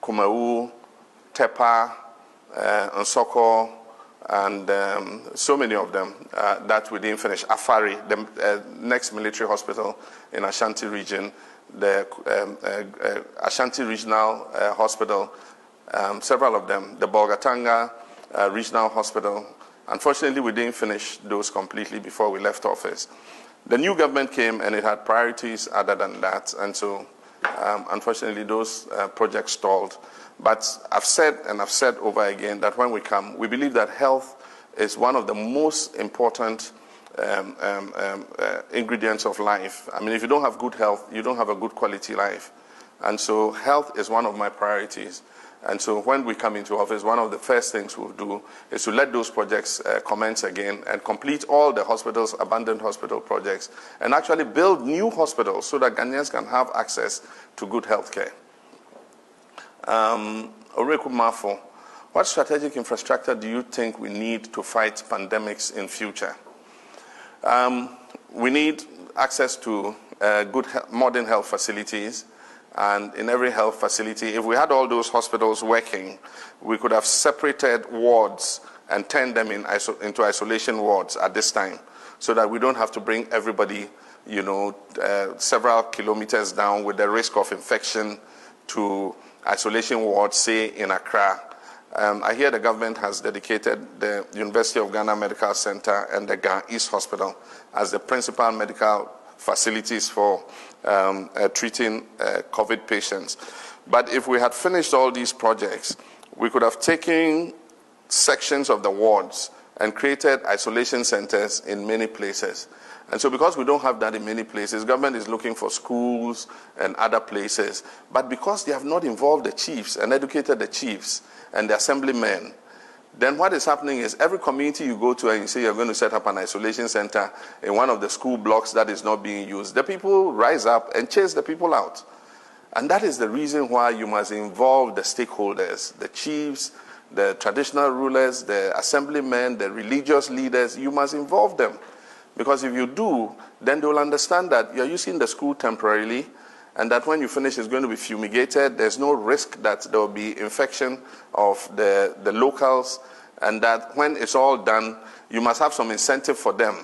Kumawu, Tepa, Nsoko, and so many of them that we didn't finish. Afari, the next military hospital in Ashanti region, the Ashanti Regional Hospital, several of them, the Bolgatanga Regional Hospital. Unfortunately, we didn't finish those completely before we left office. The new government came and it had priorities other than that, and so unfortunately those projects stalled. But I've said over again that when we come, we believe that health is one of the most important ingredients of life. I mean, if you don't have good health, you don't have a good quality life. And so health is one of my priorities. And so when we come into office, one of the first things we'll do is to let those projects commence again and complete all the hospitals, abandoned hospital projects, and actually build new hospitals so that Ghanaians can have access to good health care. Oreku Mafo, what strategic infrastructure do you think we need to fight pandemics in future? We need access to good modern health facilities. And in every health facility, if we had all those hospitals working, we could have separated wards and turned them into isolation wards at this time, so that we don't have to bring everybody, several kilometers down with the risk of infection to isolation wards, say in Accra. I hear the government has dedicated the University of Ghana Medical Center and the Ghana East Hospital as the principal medical facilities for treating COVID patients. But if we had finished all these projects, we could have taken sections of the wards and created isolation centers in many places. And so because we don't have that in many places, government is looking for schools and other places. But because they have not involved the chiefs and educated the chiefs and the assemblymen, then what is happening is every community you go to and you say you're going to set up an isolation center in one of the school blocks that is not being used, the people rise up and chase the people out. And that is the reason why you must involve the stakeholders, the chiefs, the traditional rulers, the assemblymen, the religious leaders. You must involve them. Because if you do, then they will understand that you're using the school temporarily, and that when you finish it's going to be fumigated. There's no risk that there will be infection of the locals, and that when it's all done, you must have some incentive for them,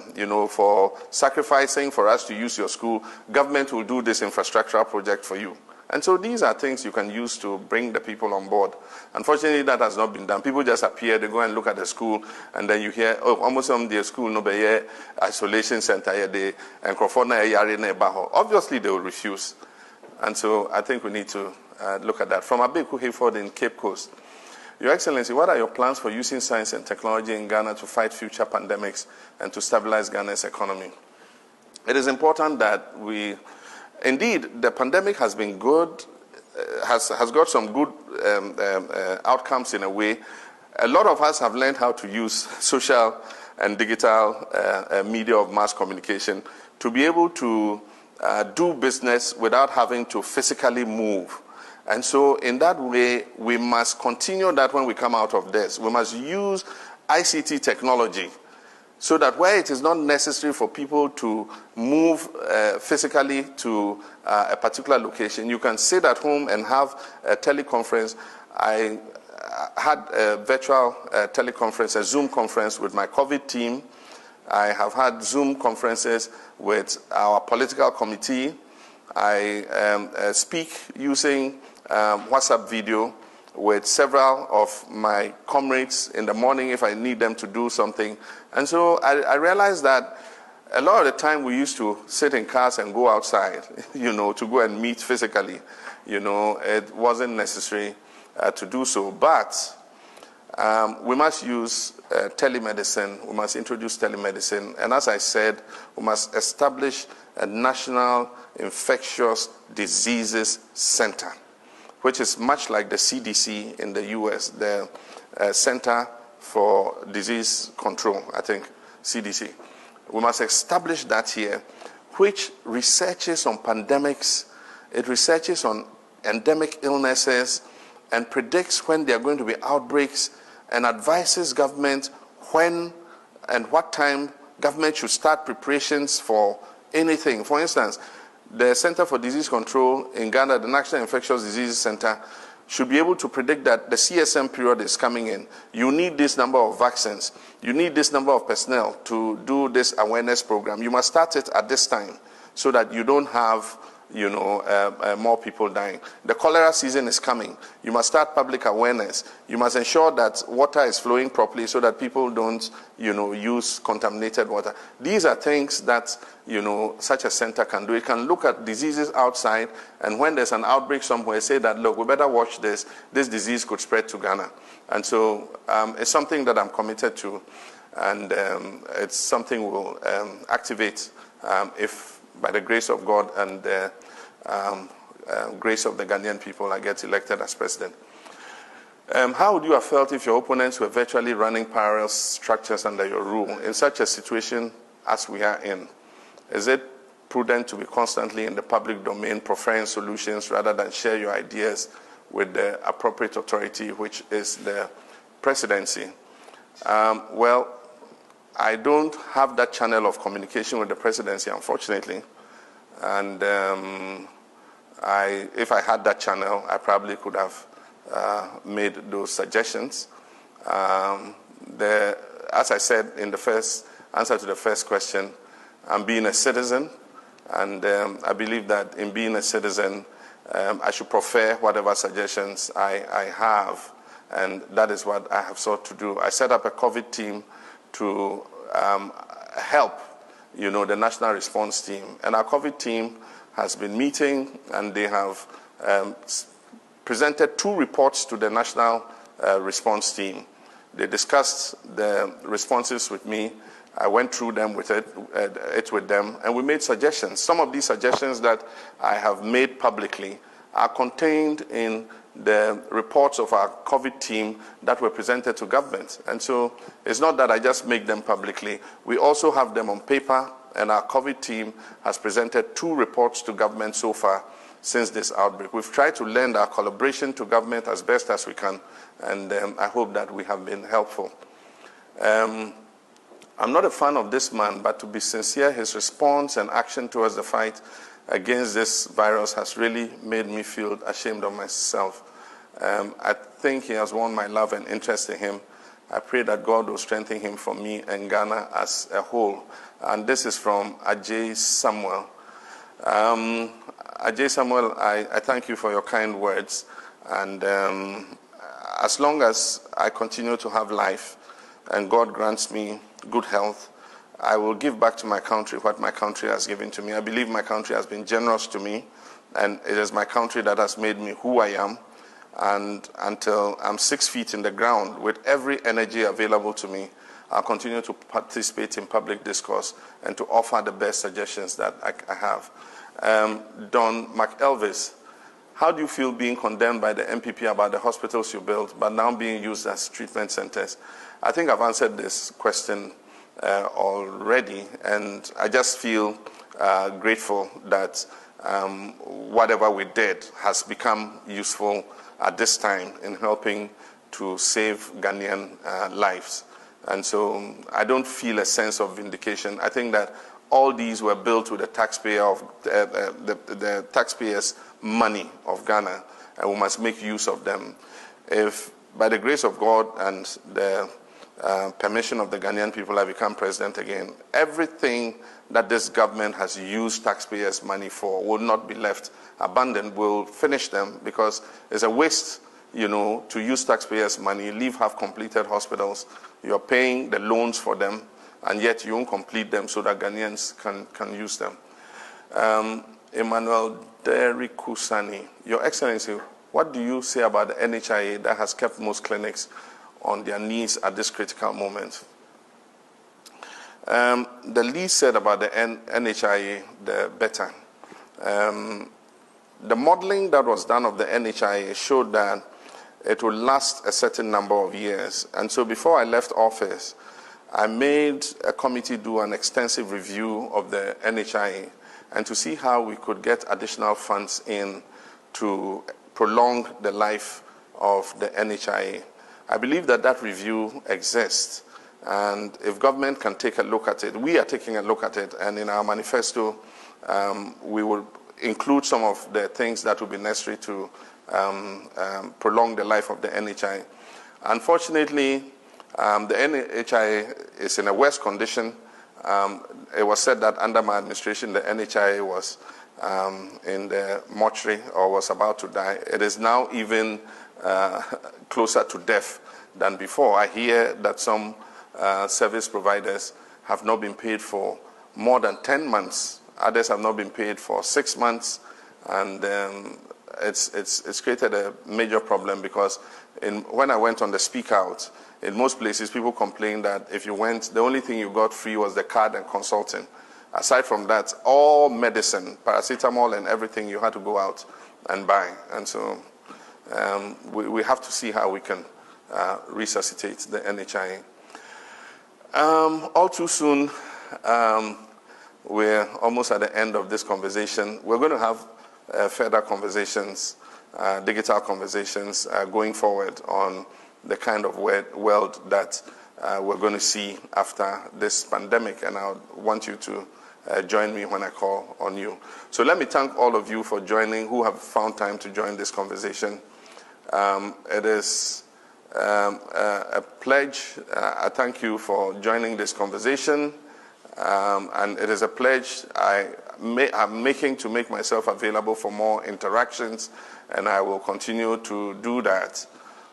for sacrificing for us to use your school. Government will do this infrastructural project for you. And so these are things you can use to bring the people on board. Unfortunately, that has not been done. People just appear, they go and look at the school, and then you hear, oh, almost on the school, no be isolation center, and obviously they will refuse. And so I think we need to look at that. From Abeku Hayford in Cape Coast, Your Excellency, what are your plans for using science and technology in Ghana to fight future pandemics and to stabilize Ghana's economy? It is important that indeed, the pandemic has been good, has got some good outcomes in a way. A lot of us have learned how to use social and digital media of mass communication to be able to do business without having to physically move. And so in that way, we must continue that when we come out of this. We must use ICT technology so that where it is not necessary for people to move physically to a particular location, you can sit at home and have a teleconference. I had a virtual teleconference, a Zoom conference with my COVID team. I have had Zoom conferences with our political committee. I speak using WhatsApp video with several of my comrades in the morning if I need them to do something. And so I realized that a lot of the time we used to sit in cars and go outside, to go and meet physically. It wasn't necessary to do so. But we must use telemedicine. We must introduce telemedicine. And as I said, we must establish a National Infectious Diseases Center, which is much like the CDC in the US, the Center for Disease Control, I think, CDC. We must establish that here, which researches on pandemics, it researches on endemic illnesses, and predicts when there are going to be outbreaks, and advises government when and what time government should start preparations for anything. For instance, the Center for Disease Control in Ghana, the National Infectious Diseases Center, should be able to predict that the CSM period is coming in. You need this number of vaccines. You need this number of personnel to do this awareness program. You must start it at this time so that you don't have more people dying. The cholera season is coming. You must start public awareness. You must ensure that water is flowing properly so that people don't, use contaminated water. These are things that, such a center can do. It can look at diseases outside, and when there's an outbreak somewhere, say that, look, we better watch this. This disease could spread to Ghana. And so it's something that I'm committed to, and it's something we'll activate if, by the grace of God and the grace of the Ghanaian people, I get elected as president. How would you have felt if your opponents were virtually running parallel structures under your rule in such a situation as we are in? Is it prudent to be constantly in the public domain preferring solutions rather than share your ideas with the appropriate authority, which is the presidency? Well, I don't have that channel of communication with the presidency, unfortunately. And if I had that channel, I probably could have made those suggestions. As I said in the first answer to the first question, I'm being a citizen, and I believe that in being a citizen, I should prefer whatever suggestions I have, and that is what I have sought to do. I set up a COVID team to help, the national response team. And our COVID team has been meeting, and they have presented 2 reports to the national response team. They discussed the responses with me. I went through them with them, and we made suggestions. Some of these suggestions that I have made publicly are contained in the reports of our COVID team that were presented to government. And so it's not that I just make them publicly. We also have them on paper, and our COVID team has presented 2 reports to government so far since this outbreak. We've tried to lend our collaboration to government as best as we can, and I hope that we have been helpful. I'm not a fan of this man, but to be sincere, his response and action towards the fight against this virus has really made me feel ashamed of myself. I think he has won my love and interest in him. I pray that God will strengthen him for me and Ghana as a whole. And this is from Ajay Samuel. Ajay Samuel, I thank you for your kind words. And as long as I continue to have life and God grants me good health, I will give back to my country what my country has given to me. I believe my country has been generous to me, and it is my country that has made me who I am. And until I'm 6 feet in the ground with every energy available to me, I'll continue to participate in public discourse and to offer the best suggestions that I have. Don McElvis, how do you feel being condemned by the MPP about the hospitals you built, but now being used as treatment centers? I think I've answered this question already, and I just feel grateful that whatever we did has become useful at this time in helping to save Ghanaian lives. And so I don't feel a sense of vindication. I think that all these were built with the the taxpayers' money of Ghana, and we must make use of them. If, by the grace of God and the permission of the Ghanaian people, I become president again, everything that this government has used taxpayers' money for will not be left abandoned. We'll finish them, because it's a waste, to use taxpayers' money, leave half-completed hospitals. You're paying the loans for them, and yet you won't complete them so that Ghanaians can use them. Emmanuel Derikusani, Your Excellency, what do you say about the NHIA that has kept most clinics on their knees at this critical moment? The least said about the NHIA, the better. The modeling that was done of the NHIA showed that it would last a certain number of years. And so before I left office, I made a committee do an extensive review of the NHIA and to see how we could get additional funds in to prolong the life of the NHIA. I believe that that review exists, and if government can take a look at it, we are taking a look at it, and in our manifesto, we will include some of the things that will be necessary to prolong the life of the NHI. Unfortunately, the NHI is in a worse condition. It was said that under my administration, the NHI was in the mortuary or was about to die. It is now even closer to death than before. I hear that some service providers have not been paid for more than 10 months. Others have not been paid for 6 months. And it's created a major problem because when I went on the speak out, in most places people complained that if you went, the only thing you got free was the card and consulting. Aside from that, all medicine, paracetamol and everything, you had to go out and buy. And so we have to see how we can resuscitate the NHI. All too soon, we're almost at the end of this conversation. We're going to have further conversations, digital conversations going forward on the kind of world that we're going to see after this pandemic. And I want you to join me when I call on you. So let me thank all of you for joining, who have found time to join this conversation. It is a pledge. I thank you for joining this conversation. And it is a pledge I'm making to make myself available for more interactions, and I will continue to do that.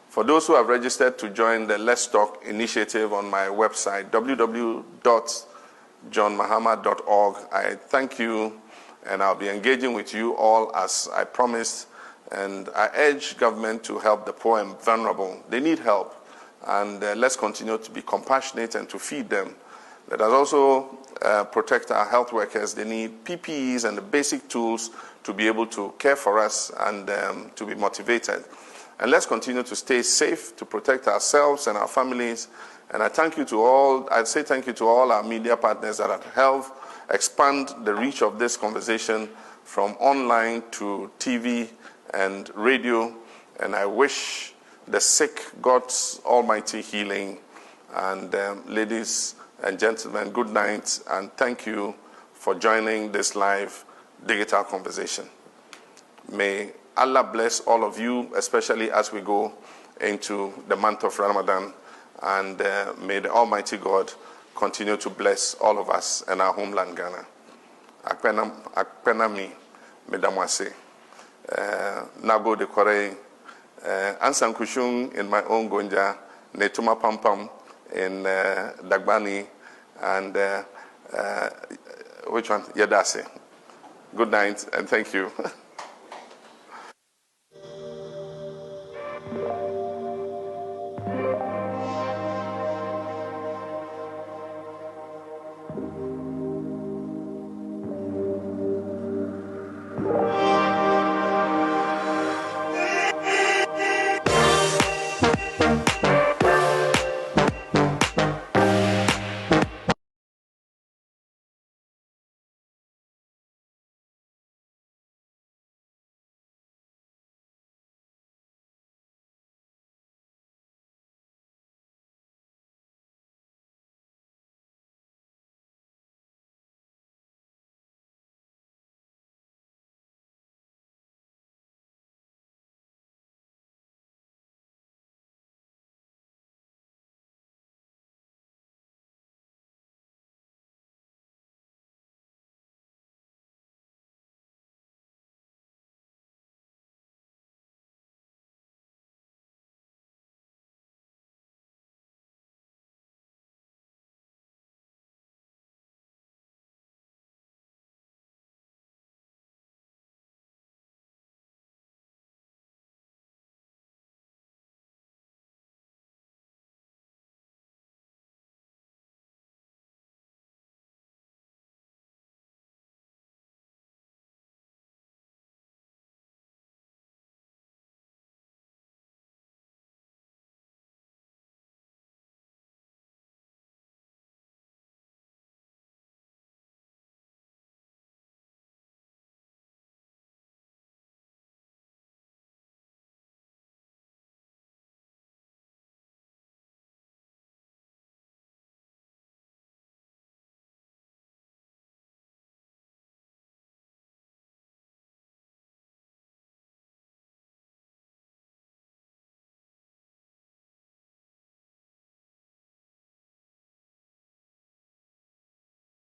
For those who have registered to join the Let's Talk initiative on my website, www.johnmahama.org, I thank you, and I'll be engaging with you all as I promised. And I urge government to help the poor and vulnerable. They need help, and let's continue to be compassionate and to feed them. Let us also protect our health workers. They need PPEs and the basic tools to be able to care for us and to be motivated. And let's continue to stay safe, to protect ourselves and our families. And I thank you to all, I'd say thank you to all our media partners that have helped expand the reach of this conversation from online to TV and radio. And I wish the sick God's almighty healing. And ladies and gentlemen, good night, and thank you for joining this live digital conversation. May Allah bless all of you, especially as we go into the month of Ramadan, and may the Almighty God continue to bless all of us and our homeland, Ghana. Akpena mi medamwase. Nago de Kore, Ansan Kushung in my own Gonja, Netuma Pampam in Dagbani, and which one? Yadase. Good night, and thank you.